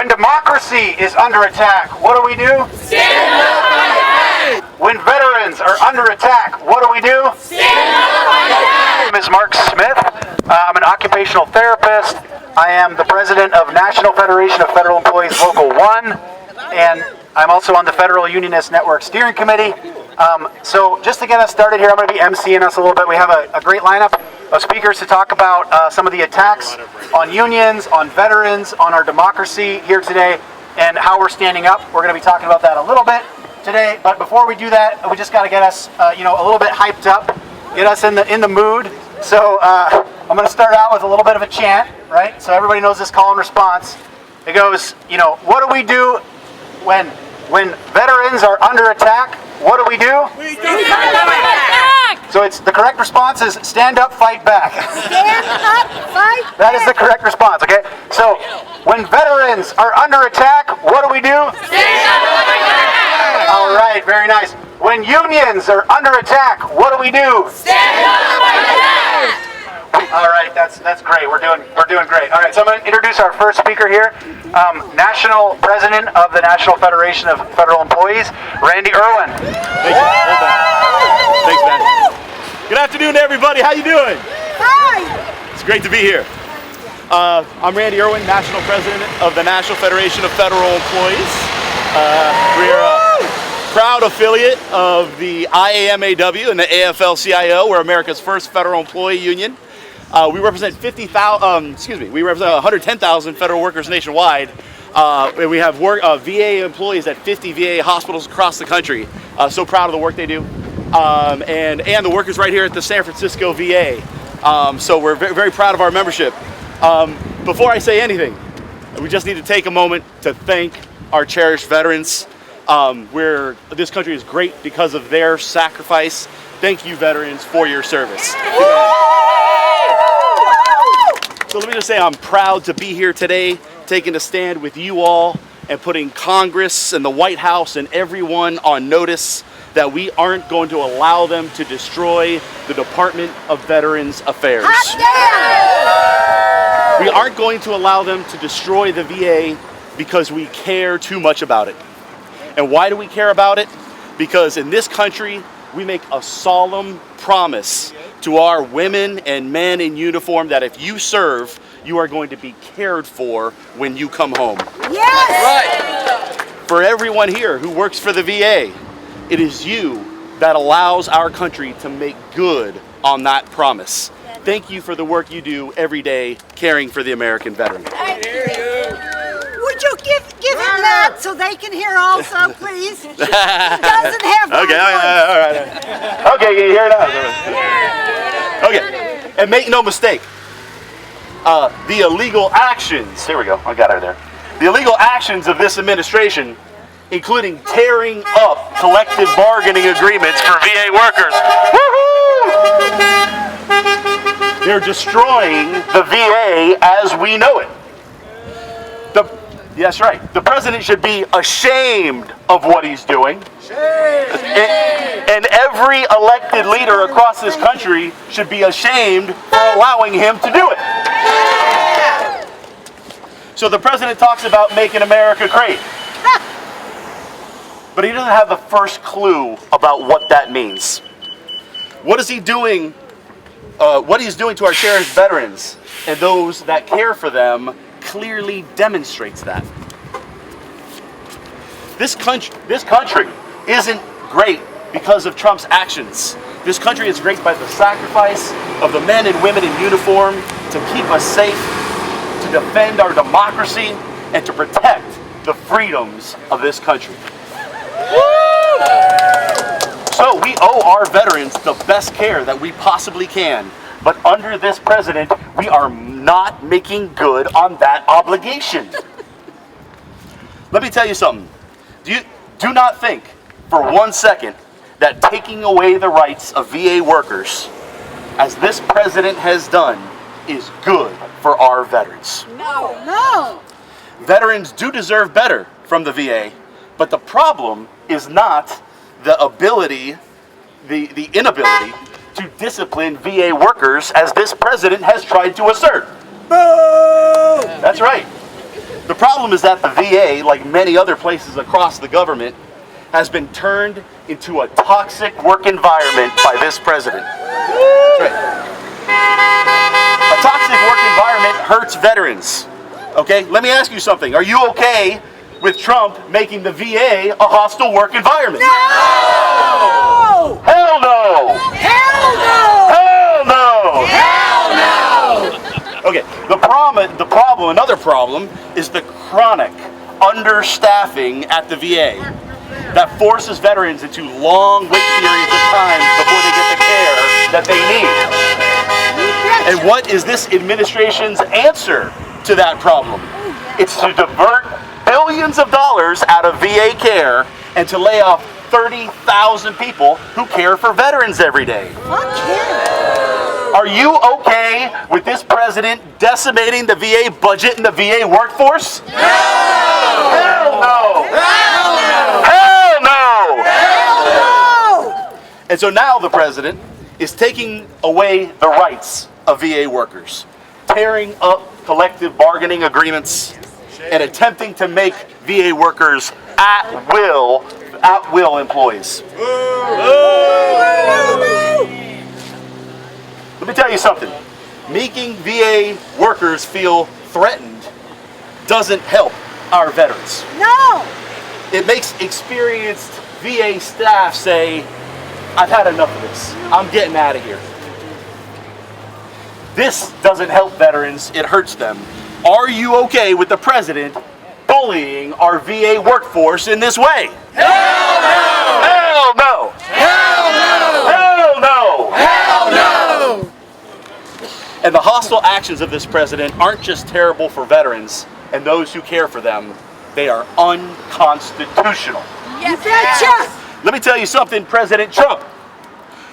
When democracy is under attack, what do we do? Stand up, fight back! When veterans are under attack, what do we do? Stand up, fight back! My name is Mark Smith. I'm an occupational therapist. I am the president of National Federation of Federal Employees Local 1, and I'm also on the Federal Unionist Network Steering Committee. So just to get us started here, I'm going to be emceeing us a little bit. We have a great lineup of speakers to talk about some of the attacks on unions, on veterans, on our democracy here today, and how we're standing up. We're going to be talking about that a little bit today, but before we do that, we just got to get us a little bit hyped up, get us in the mood. So I'm going to start out with a little bit of a chant, right? So everybody knows this call and response. It goes, what do we do when veterans are under attack? What do we do? We stand up, fight back! So the correct response is stand up, fight back. Stand up, fight back. That is the correct response, okay? So when veterans are under attack, what do we do? Stand up, fight back! All right, very nice. When unions are under attack, what do we do? Stand up, fight back! All right, that's great. We're doing great. All right, so I'm going to introduce our first speaker here, National President of the National Federation of Federal Employees, Randy Erwin. Thank you. Hold on. Thanks, man. Good afternoon, everybody. How you doing? Hi. It's great to be here. I'm Randy Erwin, National President of the National Federation of Federal Employees. We're a proud affiliate of the IAMAW and the AFL-CIO. We're America's first federal employee union. We represent 110,000 federal workers nationwide. And we have VA employees at 50 VA hospitals across the country. So proud of the work they do. And the workers right here at the San Francisco VA. So we're very, very proud of our membership. Before I say anything, we just need to take a moment to thank our cherished veterans. This country is great because of their sacrifice. Thank you, veterans, for your service. So let me just say I'm proud to be here today, taking a stand with you all and putting Congress and the White House and everyone on notice that we aren't going to allow them to destroy the Department of Veterans Affairs. We aren't going to allow them to destroy the VA because we care too much about it. And why do we care about it? Because in this country, we make a solemn promise to our women and men in uniform that if you serve, you are going to be cared for when you come home. Yes! Right. For everyone here who works for the VA, it is you that allows our country to make good on that promise. Thank you for the work you do every day caring for the American veteran. Would you give him that so they can hear also, please? He doesn't have one Okay, all right. Okay, you hear that? Okay, and make no mistake, the illegal actions, here we go, I got her there. The illegal actions of this administration, including tearing up collective bargaining agreements for VA workers. Woohoo! They're destroying the VA as we know it. Yes, right. The president should be ashamed of what he's doing. And every elected leader across this country should be ashamed for allowing him to do it. So the president talks about making America great. But he doesn't have the first clue about what that means. What is he doing? What he's doing to our cherished veterans and those that care for them clearly demonstrates that. This country isn't great because of Trump's actions. This country is great by the sacrifice of the men and women in uniform to keep us safe, to defend our democracy, and to protect the freedoms of this country. So we owe our veterans the best care that we possibly can. But under this president, we are not making good on that obligation. Let me tell you something. Do not think for 1 second that taking away the rights of VA workers, as this president has done, is good for our veterans. No. Veterans do deserve better from the VA, but the problem is not the inability to discipline VA workers as this president has tried to assert. Boo! That's right. The problem is that the VA, like many other places across the government, has been turned into a toxic work environment by this president. That's right. A toxic work environment hurts veterans. Okay, let me ask you something. Are you okay with Trump making the VA a hostile work environment? No! Hell no! Hell no! Hell no! Hell no! Okay, another problem is the chronic understaffing at the VA that forces veterans into long wait periods of time before they get the care that they need. And what is this administration's answer to that problem? It's to divert billions of dollars out of VA care and to lay off 30,000 people who care for veterans every day. Fuck him. Are you okay with this president decimating the VA budget and the VA workforce? No! Hell no! Hell no! Hell no! Hell no! And so now the president is taking away the rights of VA workers, tearing up collective bargaining agreements, and attempting to make VA workers at will employees. Let me tell you something. Making VA workers feel threatened doesn't help our veterans. No! It makes experienced VA staff say, I've had enough of this. I'm getting out of here. This doesn't help veterans, it hurts them. Are you okay with the president bullying our VA workforce in this way? Hell no! Hell no! Hell no! Hell no! Hell no! And the hostile actions of this president aren't just terrible for veterans and those who care for them, they are unconstitutional. You betcha! Let me tell you something, President Trump.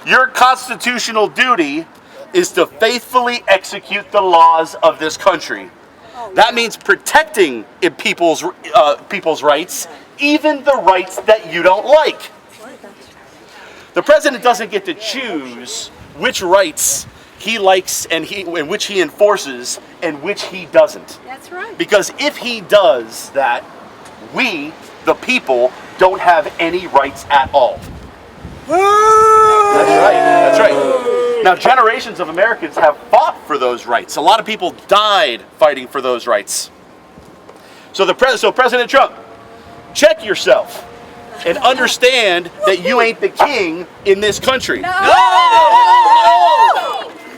Your constitutional duty is to faithfully execute the laws of this country. That means protecting people's rights, even the rights that you don't like. The president doesn't get to choose which rights he likes and which he enforces and which he doesn't. That's right. Because if he does that, we, the people, don't have any rights at all. That's right. That's right. Now, generations of Americans have fought for those rights. A lot of people died fighting for those rights. So President Trump, check yourself and understand that you ain't the king in this country. No!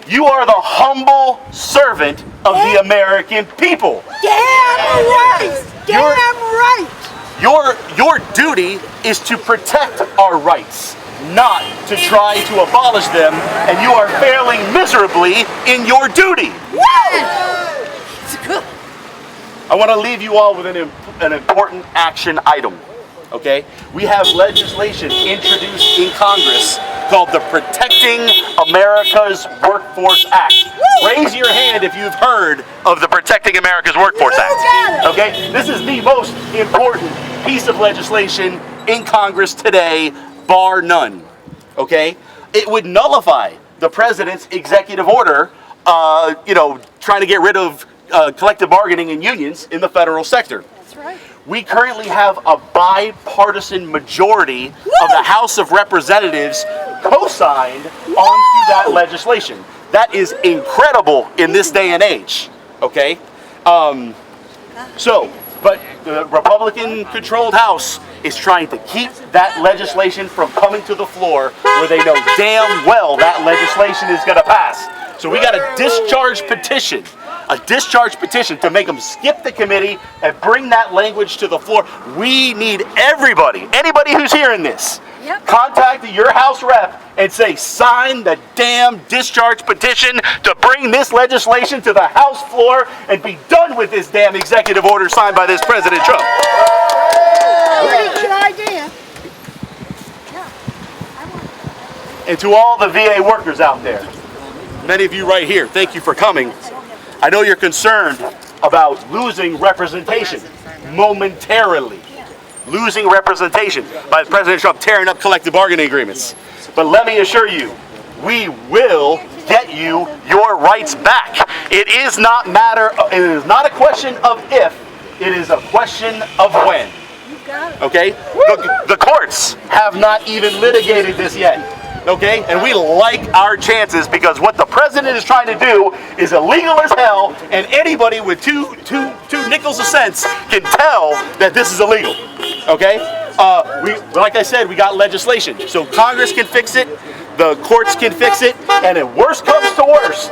You are the humble servant of the American people. Damn right! Damn right! Your duty is to protect our rights, not to try to abolish them, and you are failing miserably in your duty. I want to leave you all with an important action item, okay? We have legislation introduced in Congress called the Protecting America's Workforce Act. Raise your hand if you've heard of the Protecting America's Workforce Act. Okay? This is the most important piece of legislation in Congress today, bar none. Okay? It would nullify the president's executive order, trying to get rid of collective bargaining and unions in the federal sector. That's right. We currently have a bipartisan majority of the House of Representatives co-signed onto that legislation. That is incredible in this day and age, okay? But the Republican-controlled House is trying to keep that legislation from coming to the floor where they know damn well that legislation is going to pass. So we got a discharge petition to make them skip the committee and bring that language to the floor. We need anybody who's hearing this, contact your House rep and say, sign the damn discharge petition to bring this legislation to the House floor and be done with this damn executive order signed by this President Trump. Pretty good idea. And to all the VA workers out there, many of you right here, thank you for coming. I know you're concerned about losing representation momentarily. Losing representation by President Trump tearing up collective bargaining agreements. But let me assure you, we will get you your rights back. It is not a question of if, It is a question of when. Okay? The courts have not even litigated this yet. Okay? And we like our chances because what the president is trying to do is illegal as hell, and anybody with two nickels of sense can tell that this is illegal. Okay? Like I said, we got legislation. So Congress can fix it, the courts can fix it, and if worst comes to worst,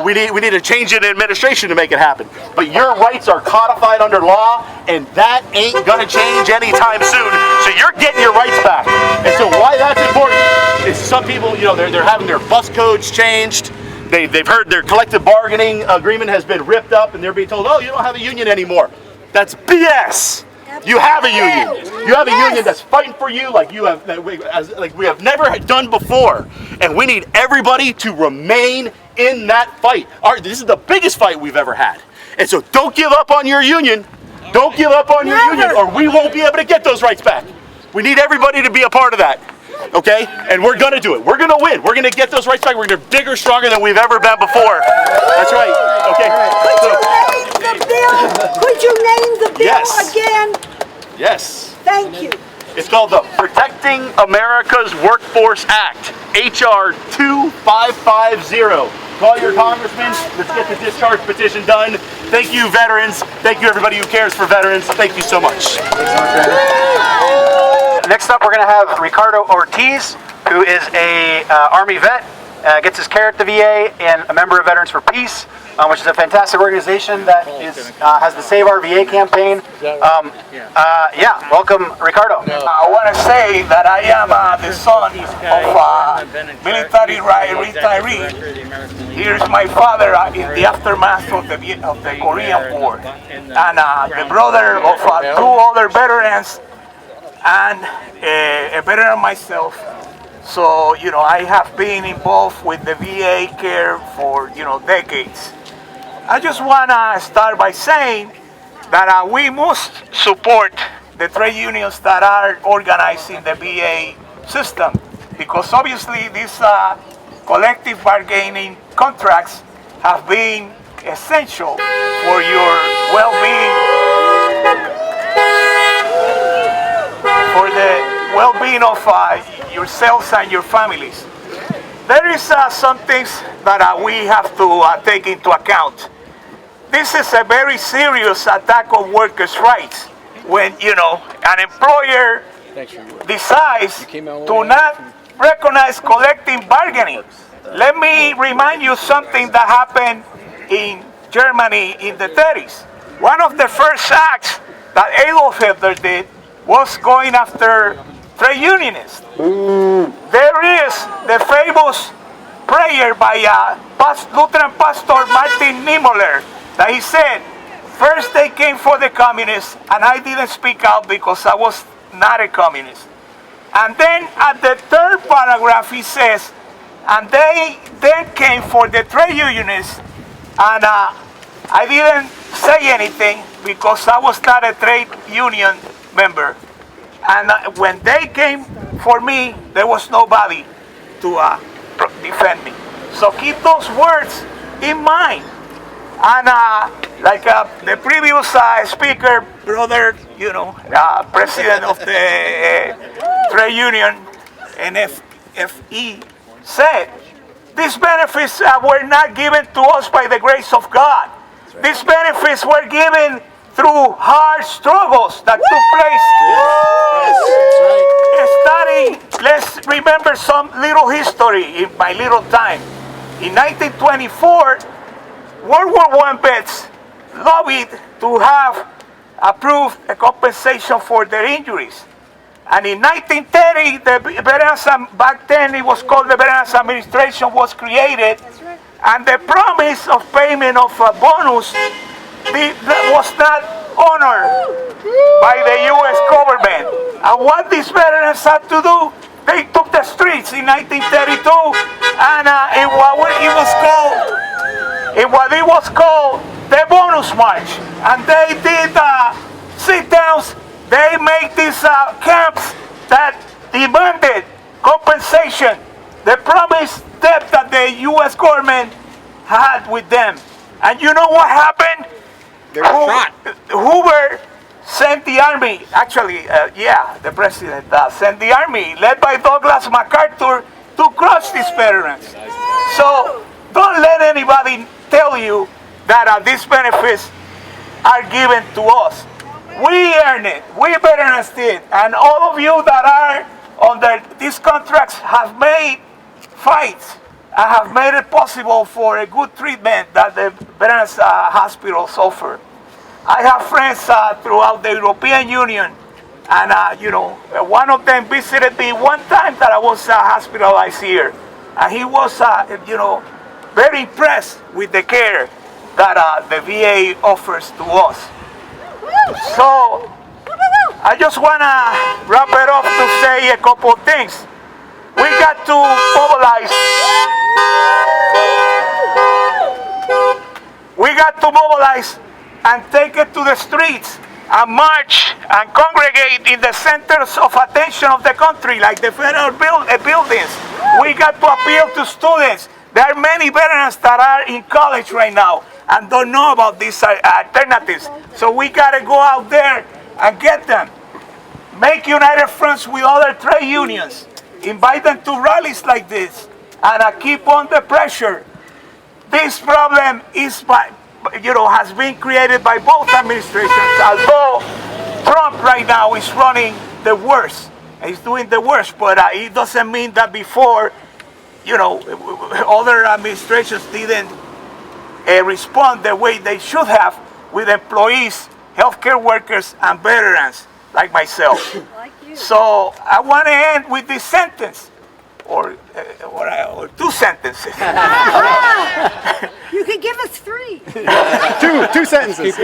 we need to change it in administration to make it happen. But your rights are codified under law, and that ain't gonna change anytime soon. So you're getting your rights back. And so why that's important is some people, they're having their bus codes changed. They've heard their collective bargaining agreement has been ripped up, and they're being told, oh, you don't have a union anymore. That's BS. You have a union. You have a union that's fighting for you like we have never done before. And we need everybody to remain in that fight. This is the biggest fight we've ever had. And so don't give up on your union. Don't give up on your union, or we won't be able to get those rights back. We need everybody to be a part of that. Okay? And we're going to do it. We're going to win. We're going to get those rights back. We're going to be bigger, stronger than we've ever been before. That's right. Okay. Could you name the bill again? Yes. Thank you. It's called the Protecting America's Workforce Act, H.R. 2550. Call your congressman. Let's get the discharge petition done. Thank you, veterans. Thank you, everybody who cares for veterans. Thank you so much. Next up, we're going to have Ricardo Ortiz, who is a Army vet, gets his care at the VA, and a member of Veterans for Peace, which is a fantastic organization that has the Save Our VA campaign. Welcome, Ricardo. I want to say that I am the son of a military retiree. Here's my father in the aftermath of the Korean War, and the brother of two other veterans, and a veteran myself. So, I have been involved with the VA care for, decades. I just want to start by saying that we must support the trade unions that are organized in the VA system, because obviously these collective bargaining contracts have been essential for your well-being, for the well-being of yourselves and your families. There is some things that we have to take into account. This is a very serious attack on workers' rights when, an employer decides to not recognize collective bargaining. Let me remind you something that happened in Germany in the 30s. One of the first acts that Adolf Hitler did was going after trade unionists. There is the famous prayer by Lutheran pastor Martin Niemöller that he said, first they came for the communists, and I didn't speak out because I was not a communist. And then at the third paragraph he says, and they then came for the trade unionists, and I didn't say anything because I was not a trade union member. And when they came for me, there was nobody to defend me. So keep those words in mind. And like the previous speaker, brother, president of the trade union, NFFE, said, these benefits were not given to us by the grace of God. These benefits were given through hard struggles that took place. Let's remember some little history in my little time. In 1924, World War I vets lobbied to have approved a compensation for their injuries. And in 1930, the Veterans, back then it was called the Veterans Administration, was created. And the promise of payment of a bonus was not honored by the U.S. government. And what these veterans had to do, they took the streets in 1932, and in what it was called the bonus march. And they did sit-downs. They made these camps that demanded compensation, the promised debt that the U.S. government had with them. And you know what happened? Hoover sent the army, actually, the president sent the army, led by Douglas MacArthur, to crush these veterans. So don't let anybody tell you that these benefits are given to us. We earn it. We veterans did. And all of you that are under these contracts have made fights and have made it possible for a good treatment that the veterans hospitals offer. I have friends throughout the European Union, and one of them visited me one time that I was hospitalized here, and he was, very impressed with the care that the VA offers to us. So I just want to wrap it up to say a couple of things. We got to mobilize. We got to mobilize and take it to the streets and march and congregate in the centers of attention of the country, like the federal buildings. We got to appeal to students. There are many veterans that are in college right now and don't know about these alternatives. So we got to go out there and get them. Make united fronts with other trade unions. Invite them to rallies like this and keep on the pressure. This problem is has been created by both administrations. Although Trump right now is running the worst, he's doing the worst, but it doesn't mean that before, other administrations didn't respond the way they should have with employees, healthcare workers, and veterans like myself. So I want to end with this sentence, or two sentences. You could give us 3. Two sentences.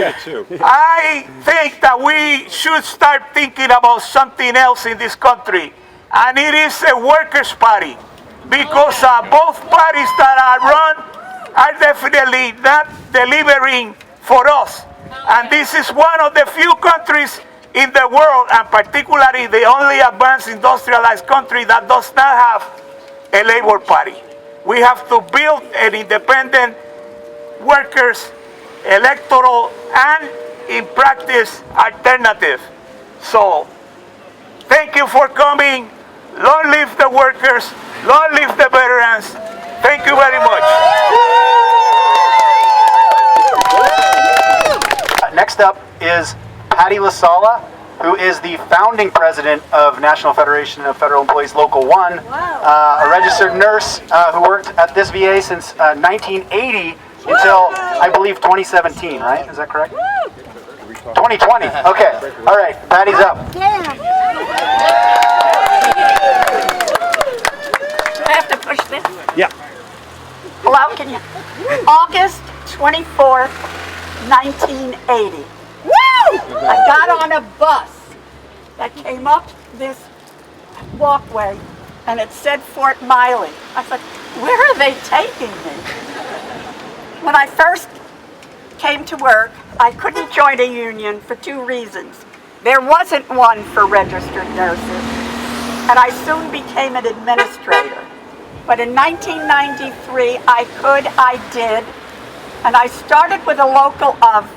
I think that we should start thinking about something else in this country, and it is a workers' party, because both parties that are run are definitely not delivering for us. And this is one of the few countries in the world, and particularly the only advanced industrialized country that does not have a labor party. We have to build an independent workers, electoral, and in practice alternative. So, thank you for coming. Long live the workers. Long live the veterans. Thank you very much. Next up is Patti Sala, who is the founding president of National Federation of Federal Employees Local 1, a registered nurse who worked at this VA since 1980 until, I believe, 2017, right? Is that correct? 2020. Okay. All right. Patty's up. Damn. Do I have to push this? Yeah. Hello, can you? August 24th, 1980. Woo! I got on a bus that came up this walkway and it said Fort Miley. I thought, where are they taking me? When I first came to work, I couldn't join a union for 2 reasons. There wasn't one for registered nurses, and I soon became an administrator. But in 1993, I did, and I started with a local of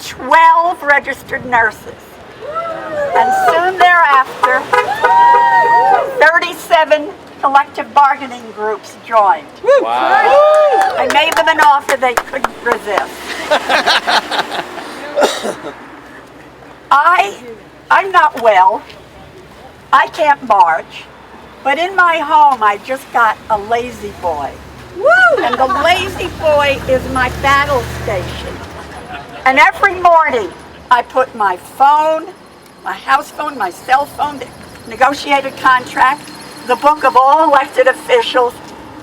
12 registered nurses. And soon thereafter, 37 collective bargaining groups joined. Wow. I made them an offer they couldn't resist. I'm not well. I can't march. But in my home, I just got a lazy boy. Woo! And the lazy boy is my battle station. And every morning, I put my phone, my house phone, my cell phone, the negotiated contract, the book of all elected officials,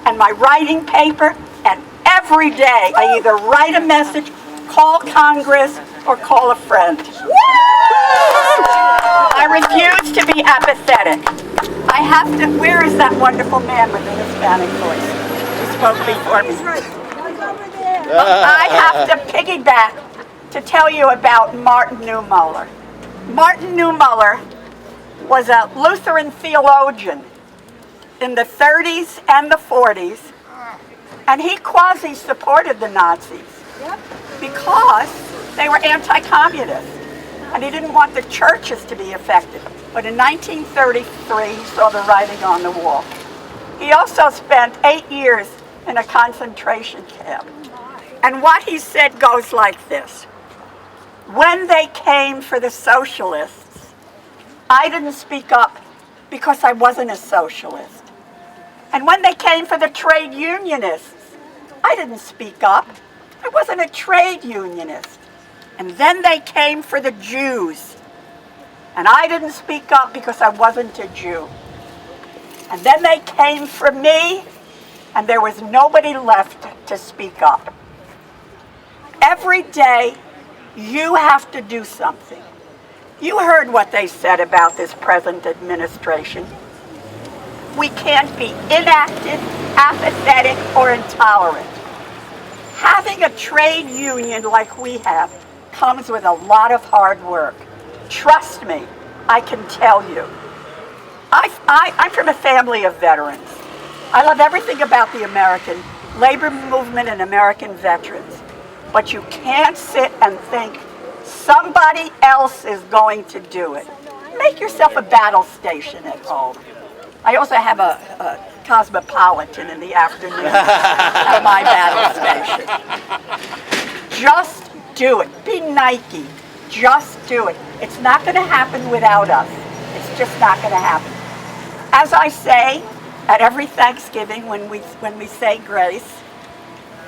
and my writing paper, and every day I either write a message, call Congress, or call a friend. I refuse to be apathetic. I have to, where is that wonderful man with the Hispanic voice who spoke before me? I have to piggyback to tell you about Martin Niemöller. Martin Niemöller was a Lutheran theologian in the 30s and the 40s, and he quasi-supported the Nazis. because they were anti-communist and he didn't want the churches to be affected. But in 1933, he saw the writing on the wall. He also spent 8 years in a concentration camp. And what he said goes like this. When they came for the socialists, I didn't speak up because I wasn't a socialist. And when they came for the trade unionists, I didn't speak up. I wasn't a trade unionist. And then they came for the Jews. And I didn't speak up because I wasn't a Jew. And then they came for me, and there was nobody left to speak up. Every day, you have to do something. You heard what they said about this present administration. We can't be inactive, apathetic, or intolerant. Having a trade union like we have comes with a lot of hard work. Trust me, I can tell you. I'm from a family of veterans. I love everything about the American labor movement and American veterans. But you can't sit and think somebody else is going to do it. Make yourself a battle station at home. I also have a Cosmopolitan in the afternoon at my battle station. Just do it. Be Nike. Just do it. It's not going to happen without us. It's just not going to happen. As I say at every Thanksgiving when we say grace,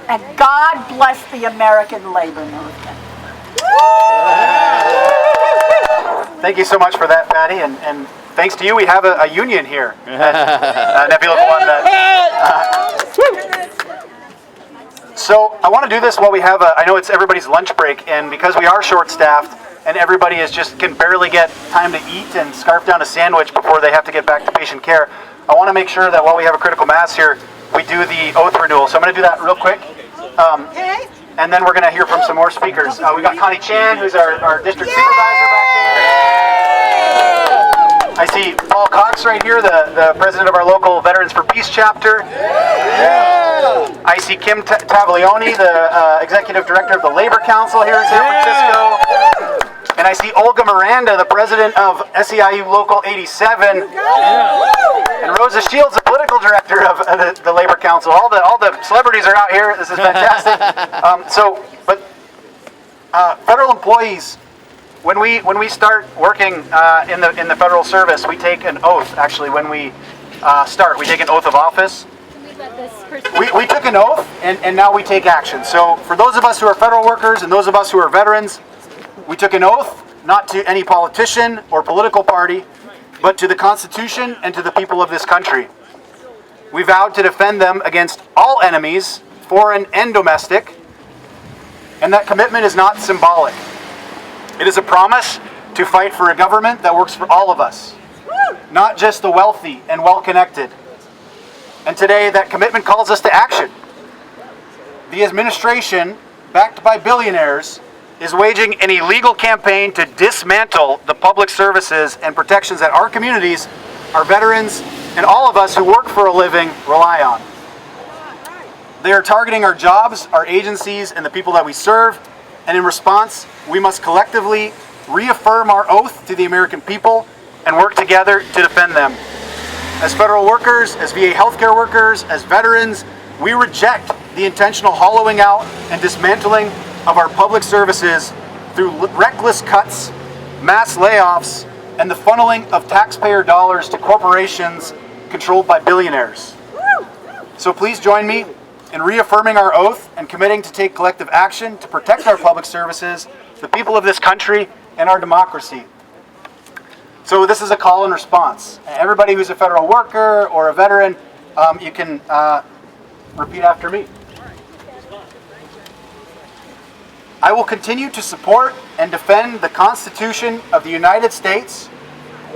and God bless the American labor movement. Thank you so much for that, Patti, and thanks to you, we have a union here at Nebula One. So I want to do this while we have I know it's everybody's lunch break, and because we are short-staffed and everybody can barely get time to eat and scarf down a sandwich before they have to get back to patient care, I want to make sure that while we have a critical mass here, we do the oath renewal. So I'm going to do that real quick. And then we're going to hear from some more speakers. We got Connie Chan, who's our district supervisor back there. I see Paul Cox right here, the president of our local Veterans for Peace chapter. I see Kim Taglioni, the executive director of the Labor Council here in San Francisco. And I see Olga Miranda, the president of SEIU Local 87. And Rosa Shields, the political director of the Labor Council. All the celebrities are out here. This is fantastic. Federal employees, when we start working in the federal service, we take an oath. Actually, when we start, we take an oath of office. We took an oath, and now we take action. So for those of us who are federal workers and those of us who are veterans, we took an oath, not to any politician or political party, but to the Constitution and to the people of this country. We vowed to defend them against all enemies, foreign and domestic, and that commitment is not symbolic. It is a promise to fight for a government that works for all of us, not just the wealthy and well-connected. And today, that commitment calls us to action. The administration, backed by billionaires, is waging an illegal campaign to dismantle the public services and protections that our communities, our veterans, and all of us who work for a living rely on. They are targeting our jobs, our agencies, and the people that we serve, and in response, we must collectively reaffirm our oath to the American people and work together to defend them. As federal workers, as VA healthcare workers, as veterans, we reject the intentional hollowing out and dismantling of our public services through reckless cuts, mass layoffs, and the funneling of taxpayer dollars to corporations controlled by billionaires. So please join me in reaffirming our oath and committing to take collective action to protect our public services, the people of this country, and our democracy. So this is a call and response. Everybody who's a federal worker or a veteran, you can repeat after me. I will continue to support and defend the Constitution of the United States.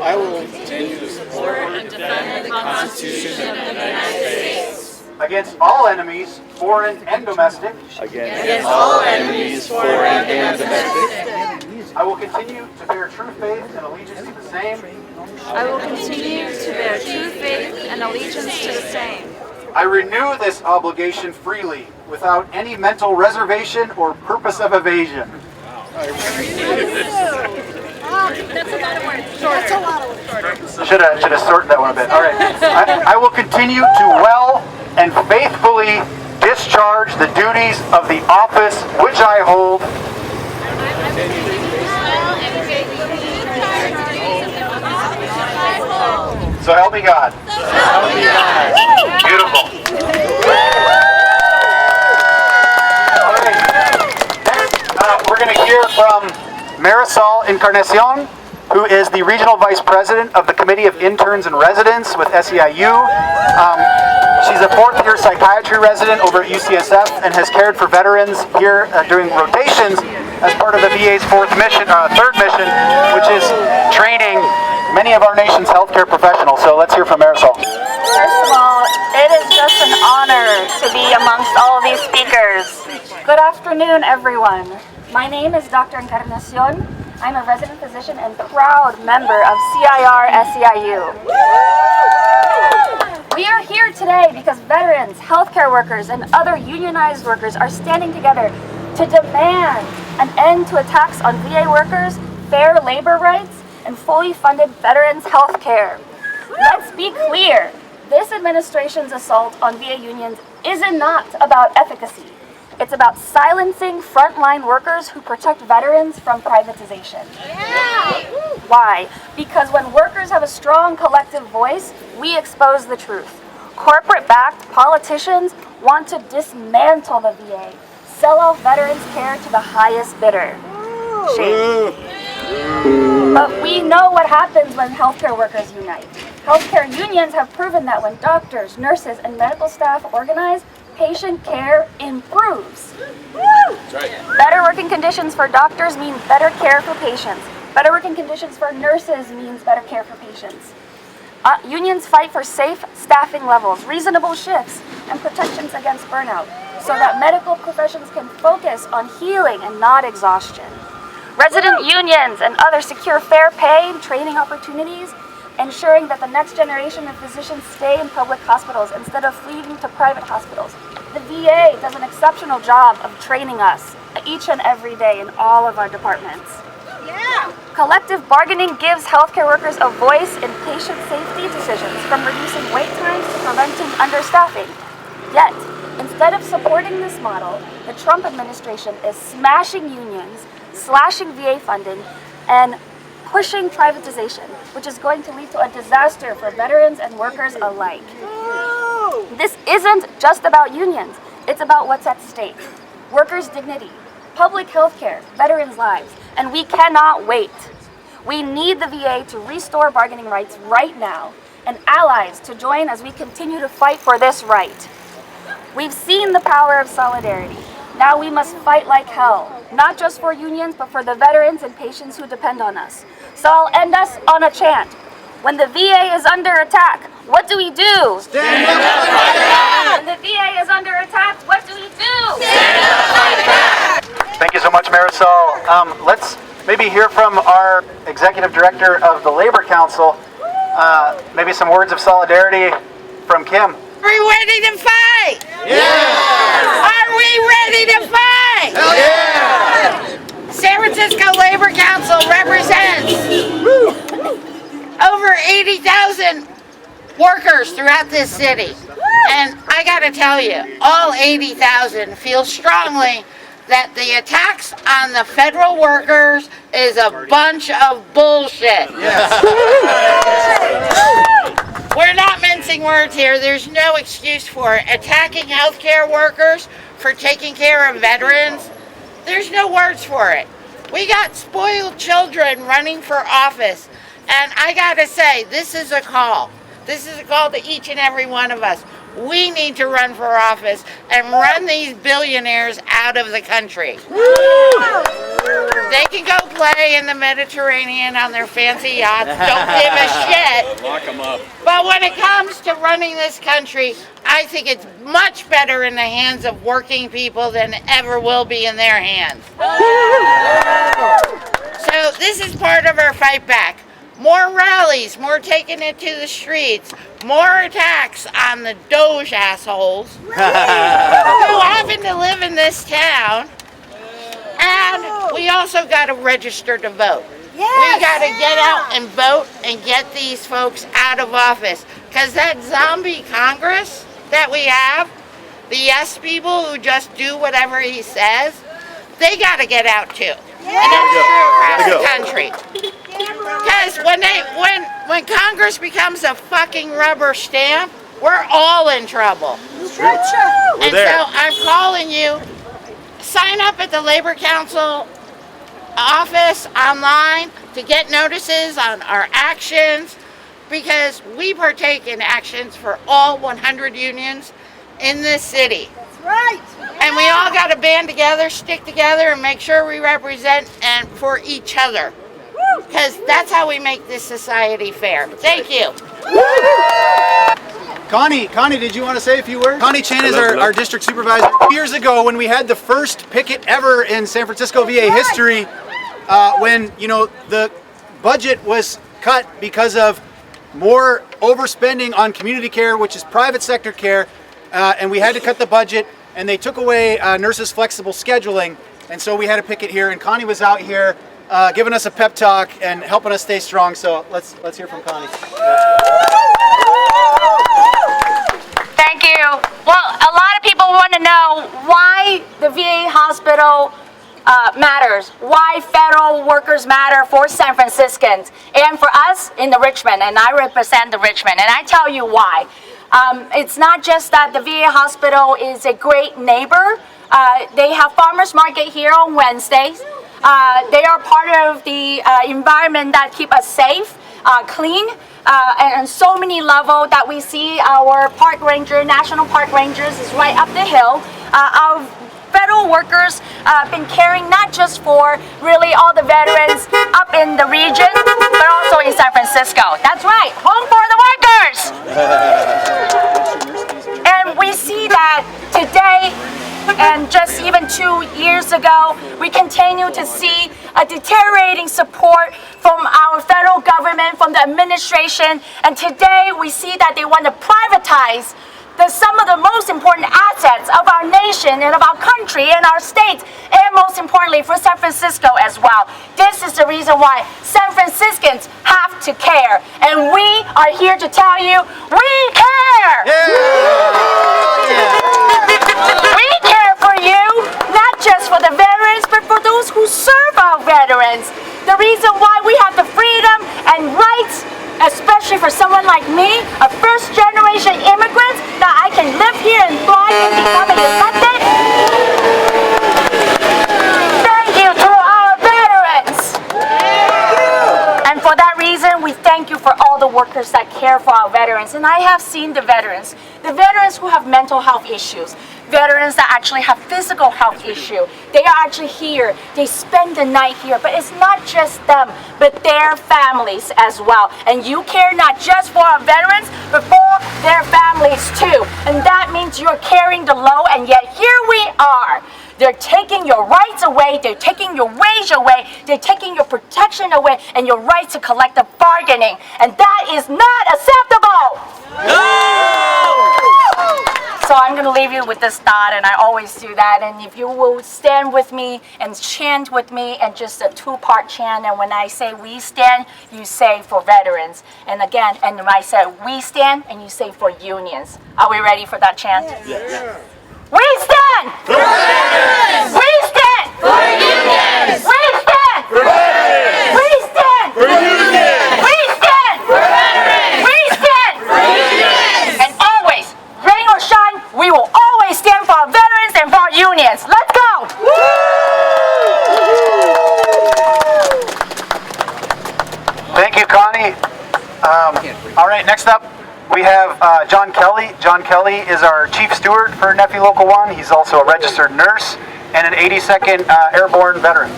I will continue to support and defend the Constitution of the United States Against all enemies, foreign and domestic. against all enemies, foreign and domestic. I will continue to bear true faith and allegiance to the same. I will continue to bear true faith and allegiance to the same. I renew this obligation freely, without any mental reservation or purpose of evasion. That's a lot of words. Should have shortened that one a bit. All right. I will continue to well and faithfully discharge the duties of the office which I hold. So help me God. Beautiful. All right. Next, we're going to hear from Marysol Encarnacion, who is the Regional Vice President of the Committee of Interns and Residents with SEIU. She's a fourth-year psychiatry resident over at UCSF and has cared for veterans here during rotations as part of the VA's third mission, which is training many of our nation's healthcare professionals. So let's hear from Marysol. First of all, it is just an honor to be amongst all of these speakers. Good afternoon, everyone. My name is Dr. Encarnacion. I'm a resident physician and proud member of CIR SEIU. We are here today because veterans, healthcare workers, and other unionized workers are standing together to demand an end to attacks on VA workers, fair labor rights, and fully funded veterans health care. Let's be clear, this administration's assault on VA unions is not about efficacy. It's about silencing frontline workers who protect veterans from privatization. Yeah. Why? Because when workers have a strong collective voice, we expose the truth. Corporate-backed politicians want to dismantle the VA, sell off veterans' care to the highest bidder. Shame. But we know what happens when healthcare workers unite. Healthcare unions have proven that when doctors, nurses, and medical staff organize, patient care improves. That's right. Better working conditions for doctors mean better care for patients. Better working conditions for nurses means better care for patients. Unions fight for safe staffing levels, reasonable shifts, and protections against burnout so that medical professions can focus on healing and not exhaustion. Resident unions and others secure fair pay and training opportunities, ensuring that the next generation of physicians stay in public hospitals instead of fleeing to private hospitals. The VA does an exceptional job of training us each and every day in all of our departments. Yeah. Collective bargaining gives healthcare workers a voice in patient safety decisions, from reducing wait times to preventing understaffing. Yet, instead of supporting this model, the Trump administration is smashing unions, slashing VA funding, and pushing privatization, which is going to lead to a disaster for veterans and workers alike. This isn't just about unions, it's about what's at stake. Workers' dignity, public health care, veterans' lives, and we cannot wait. We need the VA to restore bargaining rights right now, and allies to join as we continue to fight for this right. We've seen the power of solidarity. Now we must fight like hell, not just for unions, but for the veterans and patients who depend on us. So I'll end us on a chant. When the VA is under attack, what do we do? Stand up and fight back! When the VA is under attack, what do we do? Stand up and fight back! Thank you so much, Marysol. Let's maybe hear from our Executive Director of the Labor Council. Maybe some words of solidarity from Kim. Are we ready to fight? Yeah! Are we ready to fight? Hell yeah! San Francisco Labor Council represents over 80,000 workers throughout this city. And I gotta tell you, all 80,000 feel strongly that the attacks on the federal workers is a bunch of bullshit. We're not mincing words here. There's no excuse for it. Attacking healthcare workers for taking care of veterans, there's no words for it. We got spoiled children running for office. And I gotta say, this is a call. This is a call to each and every one of us. We need to run for office and run these billionaires out of the country. They can go play in the Mediterranean on their fancy yachts. Don't give a shit. Lock them up. But when it comes to running this country, I think it's much better in the hands of working people than it ever will be in their hands. So this is part of our fight back. more rallies, more taking it to the streets, more attacks on the Doge assholes who happen to live in this town. And we also got to register to vote. Yes. We got to get out and vote and get these folks out of office. Because that zombie Congress that we have, the yes people who just do whatever he says, they got to get out too. And that's true across the country. Because when Congress becomes a fucking rubber stamp, we're all in trouble. And so I'm calling you, sign up at the Labor Council office online to get notices on our actions, because we partake in actions for all 100 unions in this city. That's right. And we all got to band together, stick together, and make sure we represent and for each other. Because that's how we make this society fair. Thank you. Connie, did you want to say a few words? Connie Chen is our district supervisor. Years ago, when we had the first picket ever in San Francisco VA history, when the budget was cut because of more overspending on community care, which is private sector care, and we had to cut the budget, and they took away nurses' flexible scheduling, and so we had a picket here, and Connie was out here giving us a pep talk and helping us stay strong. So let's hear from Connie. Thank you. Well, a lot of people want to know why the VA hospital matters, why federal workers matter for San Franciscans and for us in the Richmond, and I represent the Richmond, and I tell you why. It's not just that the VA hospital is a great neighbor. They have farmers market here on Wednesdays. They are part of the environment that keep us safe, clean, and on so many levels that we see our park ranger, national park rangers is right up the hill. Our federal workers been caring not just for really all the veterans up in the region, but also in San Francisco. That's right, home for the workers. And we see that today, and just even 2 years ago, we continue to see a deteriorating support from our federal government, from the administration, and today we see that they want to privatize some of the most important assets of our nation and of our country and our states, and most importantly for San Francisco as well. This is the reason why San Franciscans have to care, and we are here to tell you, we care! We care for you, not just for the veterans, but for those who serve our veterans. The reason why we have the freedom and rights, especially for someone like me, a first-generation immigrant, that I can live here and thrive and become an elected. Thank you to our veterans. And for that reason, we thank you for all the workers that care for our veterans. And I have seen the veterans who have mental health issues, veterans that actually have physical health issue. They are actually here. They spend the night here. But it's not just them, but their families as well. And you care not just for our veterans, but for their families too. And that means you're carrying the load, and yet here we are. They're taking your rights away, they're taking your wage away, they're taking your protection away, and your right to collective bargaining. And that is not acceptable! No! So I'm going to leave you with this thought, and I always do that. And if you will stand with me and chant with me, and just a two-part chant, and when I say we stand, you say for veterans. And again, and when I say we stand, and you say for unions. Are we ready for that chant? Yes. We stand for veterans! We stand for unions! We stand for veterans! We stand for unions! We stand for veterans! We stand for unions! And always, rain or shine, we will always stand for our veterans and for our unions. Let's go! Thank you, Connie. All right, next up, we have John Kelly. John Kelly is our chief steward for NFFE Local 1. He's also a registered nurse and an 82nd Airborne veteran.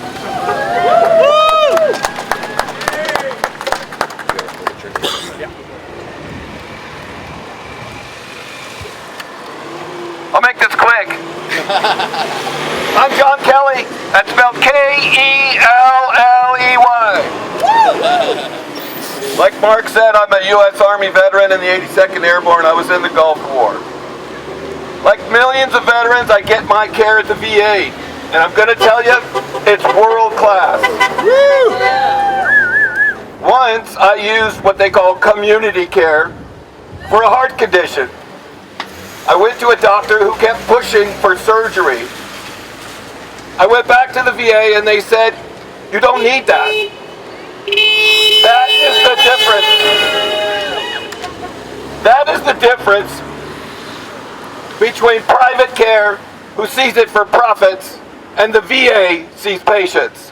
I'll make this quick. I'm John Kelly. That's spelled K-E-L-L-E-Y. Like Mark said, I'm a U.S. Army veteran in the 82nd Airborne. I was in the Gulf War. Like millions of veterans, I get my care at the VA. And I'm going to tell you, it's world class. Once I used what they call community care for a heart condition. I went to a doctor who kept pushing for surgery. I went back to the VA and they said, you don't need that. That is the difference between private care, who sees it for profits, and the VA sees patients.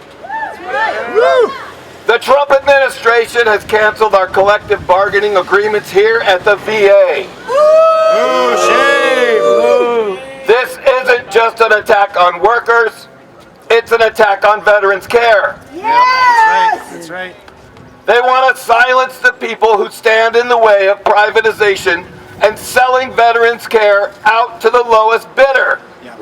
The Trump administration has canceled our collective bargaining agreements here at the VA. This isn't just an attack on workers, it's an attack on veterans' care. Yes! That's right. They want to silence the people who stand in the way of privatization and selling veterans' care out to the lowest bidder. Yeah.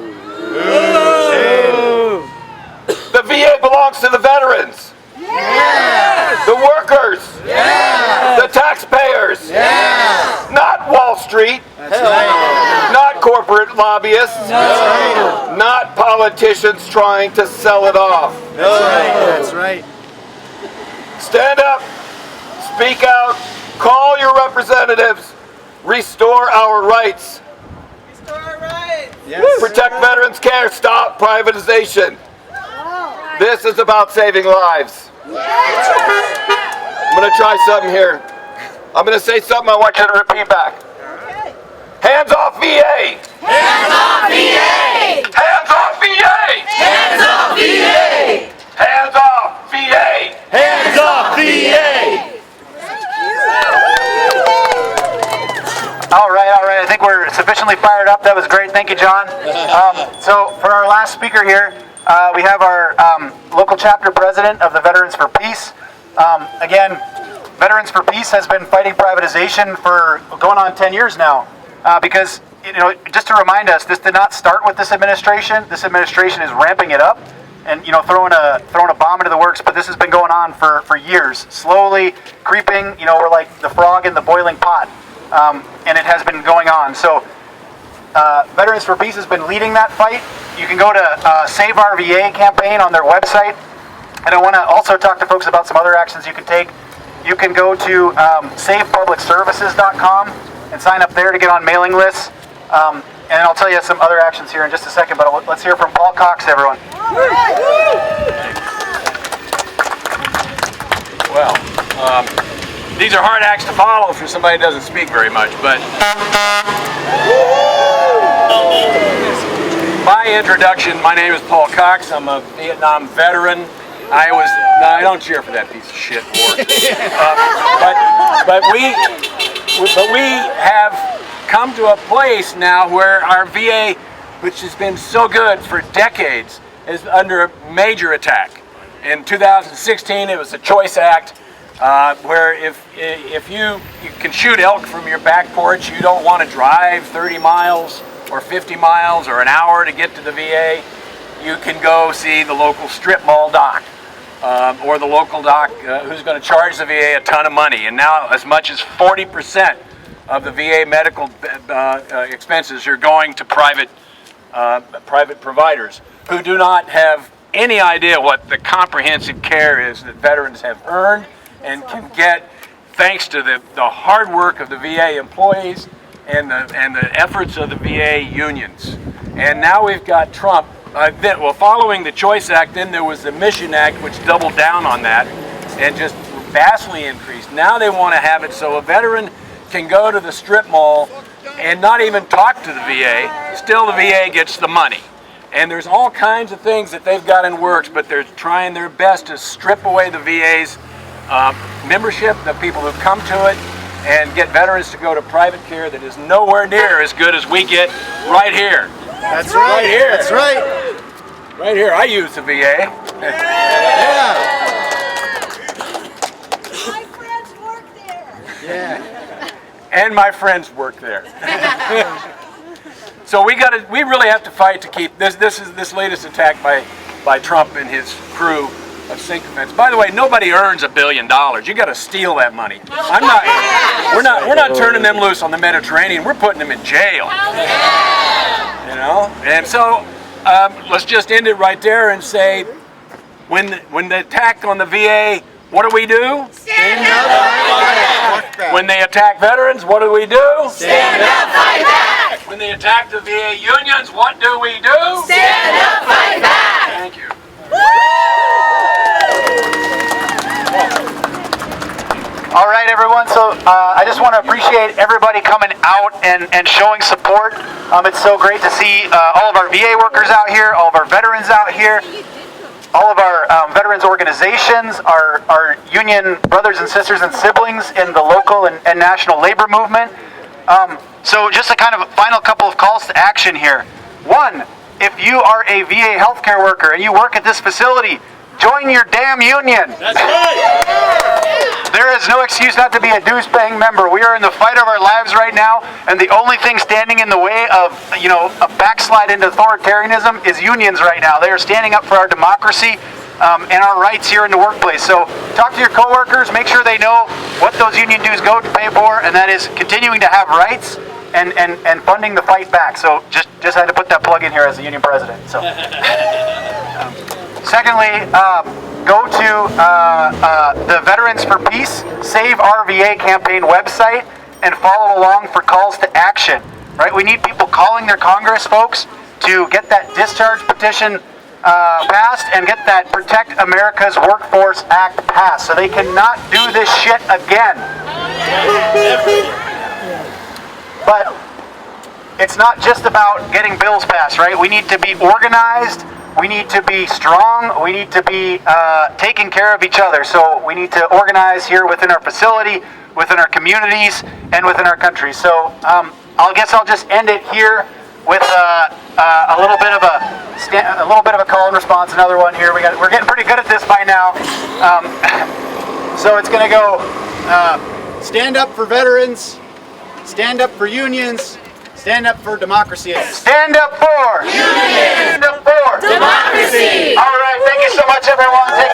The VA belongs to the veterans. Yes! The workers. Yes! The taxpayers. Yes! Not Wall Street. That's right. Not corporate lobbyists. That's right. Not politicians trying to sell it off. That's right. Stand up, speak out, call your representatives, restore our rights. Restore our rights. Yes. Protect veterans' care, stop privatization. This is about saving lives. I'm going to try something here. I'm going to say something I want you to repeat back. Hands off VA! Hands off VA! Hands off VA! Hands off VA! Hands off VA! Hands off VA! All right. I think we're sufficiently fired up. That was great. Thank you, John. So for our last speaker here, we have our local chapter president of the Veterans for Peace. Again, Veterans for Peace has been fighting privatization for going on 10 years now. Because, just to remind us, this did not start with this administration. This administration is ramping it up and, throwing a bomb into the works. But this has been going on for years, slowly creeping. We're like the frog in the boiling pot. And it has been going on. So Veterans for Peace has been leading that fight. You can go to Save Our VA campaign on their website. And I want to also talk to folks about some other actions you can take. You can go to savepublicservices.com and sign up there to get on mailing lists. And I'll tell you some other actions here in just a second, but let's hear from Paul Cox, everyone. Well, these are hard acts to follow for somebody who doesn't speak very much, but my introduction, my name is Paul Cox. I'm a Vietnam veteran. I don't cheer for that piece of shit war. But we have come to a place now where our VA, which has been so good for decades, is under a major attack. In 2016, it was the Choice Act, where if you can shoot elk from your back porch, you don't want to drive 30 miles or 50 miles or an hour to get to the VA, you can go see the local strip mall doc. Or the local doc who's going to charge the VA a ton of money. And now as much as 40% of the VA medical expenses are going to private providers who do not have any idea what the comprehensive care is that veterans have earned and can get thanks to the hard work of the VA employees and the efforts of the VA unions. And now we've got Trump. Following the Choice Act, then there was the Mission Act, which doubled down on that and just vastly increased. Now they want to have it so a veteran can go to the strip mall and not even talk to the VA. Still, the VA gets the money. And there's all kinds of things that they've got in works, but they're trying their best to strip away the VA's membership, the people who come to it, and get veterans to go to private care that is nowhere near as good as we get right here. That's right. Right here. That's right. Right here. I use the VA. Yeah. My friends work there. Yeah. And my friends work there. So we really have to fight to keep this latest attack by Trump and his crew of sycophants. By the way, nobody earns $1 billion. You got to steal that money. We're not turning them loose on the Mediterranean. We're putting them in jail. You know, and so let's just end it right there and say, when the attack on the VA, what do we do? Stand up. When they attack veterans, what do we do? Stand up, fight back. When they attack the VA unions, what do we do? Stand up, fight back. Thank you. All right, everyone. So I just want to appreciate everybody coming out and showing support. It's so great to see all of our VA workers out here, all of our veterans out here, all of our veterans organizations, our union brothers and sisters and siblings in the local and national labor movement. So just a kind of final couple of calls to action here. One, if you are a VA healthcare worker and you work at this facility, join your damn union. That's right. There is no excuse not to be a dues-paying member. We are in the fight of our lives right now, and the only thing standing in the way of, a backslide into authoritarianism is unions right now. They are standing up for our democracy and our rights here in the workplace. So talk to your coworkers, make sure they know what those union dues go to pay for, and that is continuing to have rights and funding the fight back. So just had to put that plug in here as the union president. So. Secondly, go to the Veterans for Peace Save Our VA campaign website and follow along for calls to action. Right? We need people calling their Congress folks to get that discharge petition passed and get that Protect America's Workforce Act passed, so they cannot do this shit again. But it's not just about getting bills passed, right? We need to be organized. We need to be strong. We need to be taking care of each other. So we need to organize here within our facility, within our communities, and within our country. So I guess I'll just end it here with a little bit of a call and response. Another one here. We're getting pretty good at this by now. So it's going to go: stand up for veterans, stand up for unions. Stand up for democracy. Stand up for unions. Stand up for democracy. All right. Thank you so much, everyone. Take